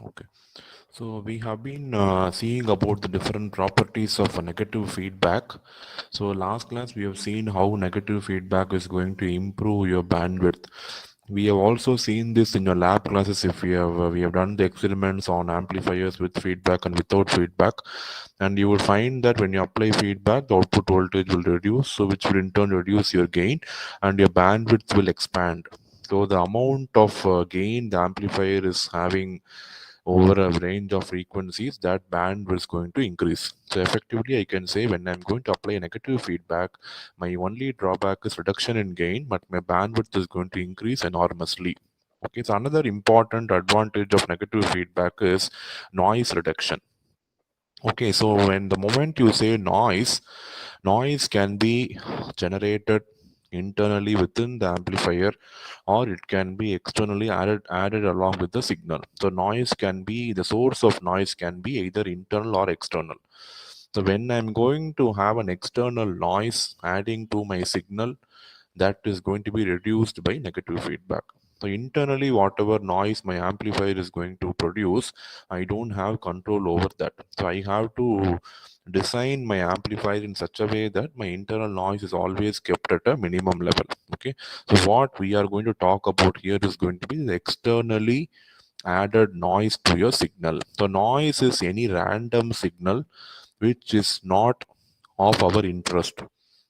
Okay. So we have been seeing about the different properties of a negative feedback. So last class we have seen how negative feedback is going to improve your bandwidth. We have also seen this in your lab classes if we have done the experiments on amplifiers with feedback and without feedback, and you will find that when you apply feedback the output voltage will reduce, so which will in turn reduce your gain and your bandwidth will expand. So the amount of gain the amplifier is having over a range of frequencies, that band is going to increase. So effectively, I can say when I'm going to apply a negative feedback, my only drawback is reduction in gain, but my bandwidth is going to increase enormously. Okay, so another important advantage of negative feedback is noise reduction. Okay, so when the moment you say noise can be generated internally within the amplifier, or it can be externally added along with the signal. So noise can be, the source of noise can be either internal or external. So when I'm going to have an external noise adding to my signal, that is going to be reduced by negative feedback. So internally, whatever noise my amplifier is going to produce, I don't have control over that. So I have to design my amplifier in such a way that my internal noise is always kept at a minimum level. Okay. So what we are going to talk about here is going to be the externally added noise to your signal. So noise is any random signal which is not of our interest.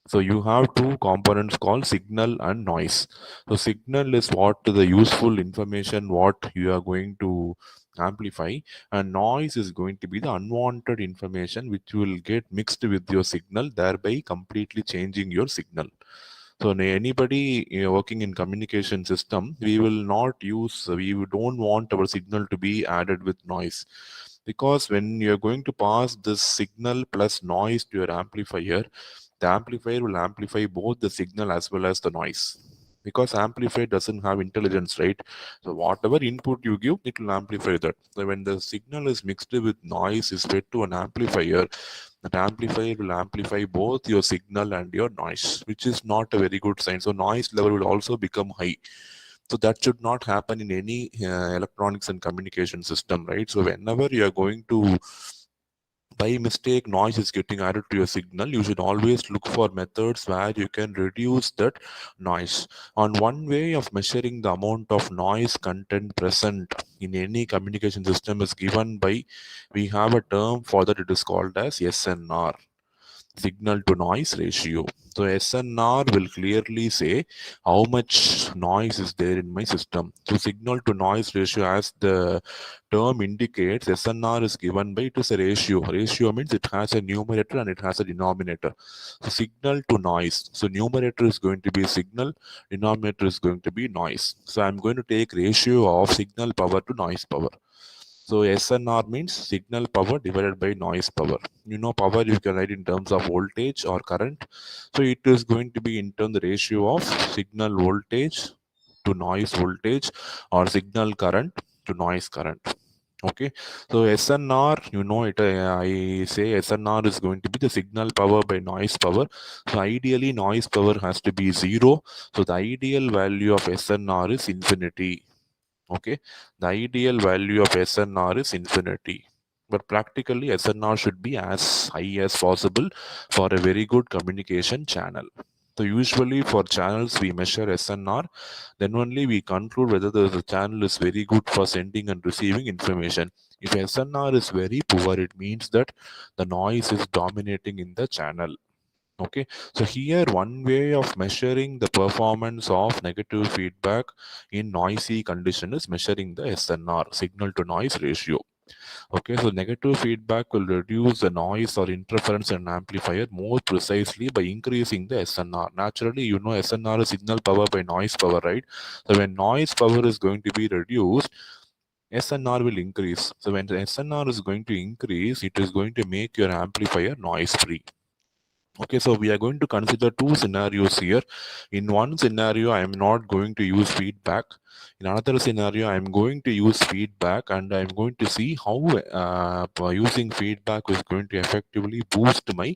So you have two components called signal and noise. So signal is what the useful information what you are going to amplify, and noise is going to be the unwanted information which will get mixed with your signal, thereby completely changing your signal. So anybody working in communication system, we don't want our signal to be added with noise, because when you're going to pass this signal plus noise to your amplifier, the amplifier will amplify both the signal as well as the noise, because amplifier doesn't have intelligence, right? So whatever input you give, it will amplify that. So when the signal is mixed with noise is fed to an amplifier, that amplifier will amplify both your signal and your noise, which is not a very good sign. So noise level will also become high. So that should not happen in any electronics and communication system, right? So whenever you are going to, by mistake, noise is getting added to your signal, you should always look for methods where you can reduce that noise. On one way of measuring the amount of noise content present in any communication system is given by, we have a term for that, it is called as SNR, signal to noise ratio. So SNR will clearly say how much noise is there in my system. So signal to noise ratio, as the term indicates, SNR is given by, it is a ratio. Ratio means it has a numerator and it has a denominator. So signal to noise. So numerator is going to be signal, denominator is going to be noise. So I'm going to take ratio of signal power to noise power. So SNR means signal power divided by noise power. You know, power you can write in terms of voltage or current. So it is going to be in turn the ratio of signal voltage to noise voltage, or signal current to noise current. Okay. So SNR, you know it, I say SNR is going to be the signal power by noise power. So ideally noise power has to be zero. So the ideal value of SNR is infinity. Okay, the ideal value of SNR is infinity, but practically SNR should be as high as possible for a very good communication channel. So usually for channels we measure SNR, then only we conclude whether the channel is very good for sending and receiving information. If SNR is very poor, it means that the noise is dominating in the channel. Okay, so here one way of measuring the performance of negative feedback in noisy condition is measuring the SNR, signal to noise ratio. Okay, so negative feedback will reduce the noise or interference in amplifier more precisely by increasing the SNR. Naturally, you know SNR is signal power by noise power, right? So when noise power is going to be reduced, SNR will increase. So when the SNR is going to increase, it is going to make your amplifier noise free. Okay, so we are going to consider two scenarios here. In one scenario, I am not going to use feedback. In another scenario, I am going to use feedback, and I am going to see how using feedback is going to effectively boost my